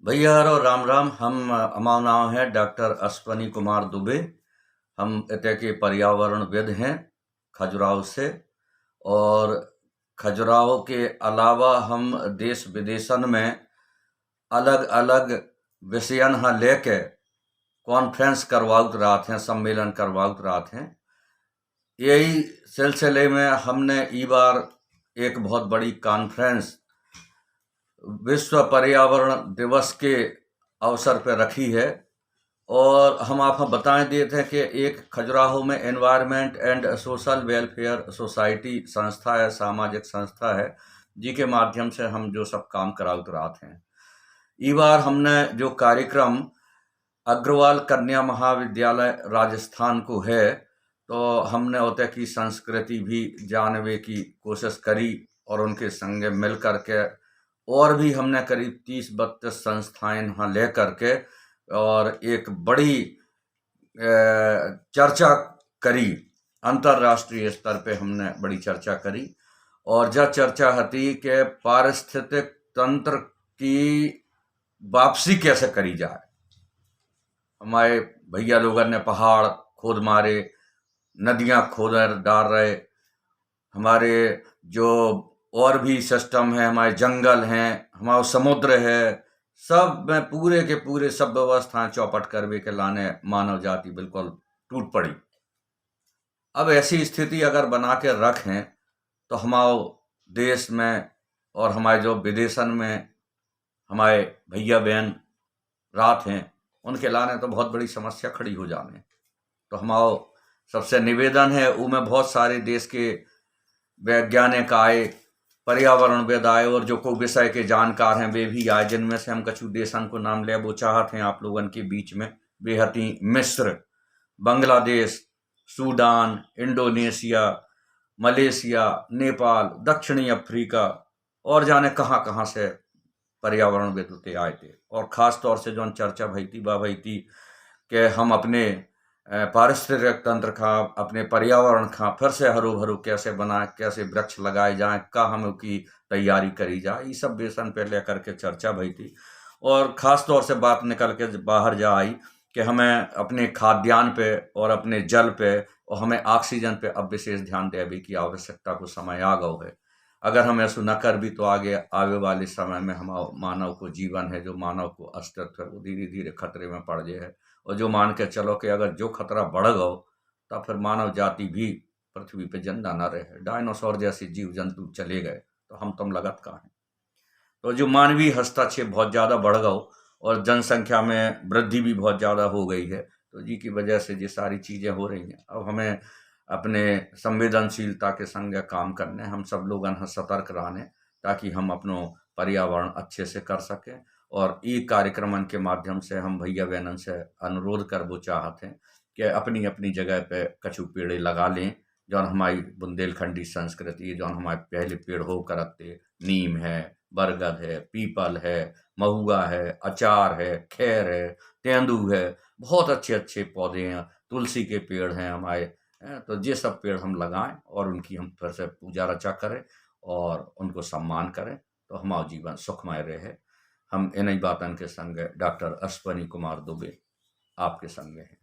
भैया हरो राम राम। हम हमारा नाम है डॉक्टर अश्वनी कुमार दुबे। हम इतने के पर्यावरणविद हैं खजुराहो से। और खजुराहो के अलावा हम देश विदेशन में अलग अलग विषयन हाँ लेके कॉन्फ्रेंस करवाउत रहा थे, सम्मेलन करवाउत रहा थे। यही सिलसिले में हमने ई बार एक बहुत बड़ी कॉन्फ्रेंस विश्व पर्यावरण दिवस के अवसर पर रखी है। और हम आपको बताएं देते हैं कि एक खजुराहो में environment and social welfare society संस्था है, सामाजिक संस्था है, जी के माध्यम से हम जो सब काम कराउत रहा हैं। ई बार हमने जो कार्यक्रम अग्रवाल कन्या महाविद्यालय राजस्थान को है, तो हमने होते की संस्कृति भी जानने की कोशिश करी और उनके संगे मिल करके और भी हमने करीब 30-32 संस्थाएं यहाँ ले करके और एक बड़ी चर्चा करी। अंतर्राष्ट्रीय स्तर पे हमने बड़ी चर्चा करी और जब चर्चा हती कि पारिस्थितिक तंत्र की वापसी कैसे करी जाए। हमारे भैया लोगों ने पहाड़ खोद मारे, नदियां खोद डाल रहे, हमारे जो और भी सिस्टम है, हमारे जंगल हैं, हमारा समुद्र है, सब में पूरे के पूरे सब व्यवस्थाएं चौपट करवे के लाने मानव जाति बिल्कुल टूट पड़ी। अब ऐसी स्थिति अगर बना के रखें तो हमारे देश में और हमारे जो विदेशन में हमारे भैया बहन रात हैं, उनके लाने तो बहुत बड़ी समस्या खड़ी हो जाने। तो हमारा सबसे निवेदन है, उनमें बहुत सारे देश के वैज्ञानिक आए, पर्यावरणविद आए और जो को विषय के जानकार हैं वे भी आए, जिनमें से हम कछु देशन को नाम ले वो चाहते हैं आप लोगों के बीच में। बेहती मिस्र, Bangladesh, Sudan, Indonesia, Malaysia, Nepal, दक्षिणी अफ्रीका और जाने कहाँ कहाँ से पर्यावरणविद आए थे। और ख़ास तौर से जो चर्चा भई थी कि हम अपने पारिस्थितिक तंत्र का, अपने पर्यावरण का फिर से हरो भरो कैसे बनाए, कैसे वृक्ष लगाए जाएं, का हम उसकी तैयारी करी जाए, ये सब बेसन पे लेकर के चर्चा भई थी। और ख़ास तौर से बात निकल के बाहर जा आई कि हमें अपने खाद्यान्न पे और अपने जल पे और हमें ऑक्सीजन पे अब विशेष ध्यान देवे की आवश्यकता को समय आ गया है। अगर हम ऐसा न कर भी तो आगे आवे वाले समय में हम मानव को जीवन है, जो मानव को अस्तित्व है, वो धीरे धीरे खतरे में पड़ जाए है। और जो मान के चलो कि अगर जो खतरा बढ़ गया तब फिर मानव जाति भी पृथ्वी पे जिंदा न रहे। डायनासोर जैसे जीव जंतु चले गए तो हम तुम लगत कहाँ हैं। तो जो मानवीय हस्तक्षेप बहुत ज़्यादा बढ़ गया और जनसंख्या में वृद्धि भी बहुत ज़्यादा हो गई है, तो जी की वजह से ये सारी चीज़ें हो रही हैं। अब हमें अपने संवेदनशीलता के संग काम करने, हम सब लोग सतर्क रहने, ताकि हम अपनो पर्यावरण अच्छे से कर सकें। और ई कार्यक्रमन के माध्यम से हम भैया बहनन से अनुरोध कर वो चाहते हैं कि अपनी अपनी जगह पे कछु पेड़ लगा लें। जो हमारी बुंदेलखंडी संस्कृति, जो हमारे पहले पेड़ हो करते, नीम है, बरगद है, पीपल है, महुआ है, अचार है, खैर है, तेंदू है, बहुत अच्छे अच्छे पौधे हैं, तुलसी के पेड़ हैं हमारे। तो ये सब पेड़ हम लगाएं और उनकी हम फिर से पूजा रचा करें और उनको सम्मान करें, तो हमारा जीवन सुखमय रहे। हम इन्हीं बातन के संग डॉक्टर अश्वनी कुमार दुबे आपके संग हैं।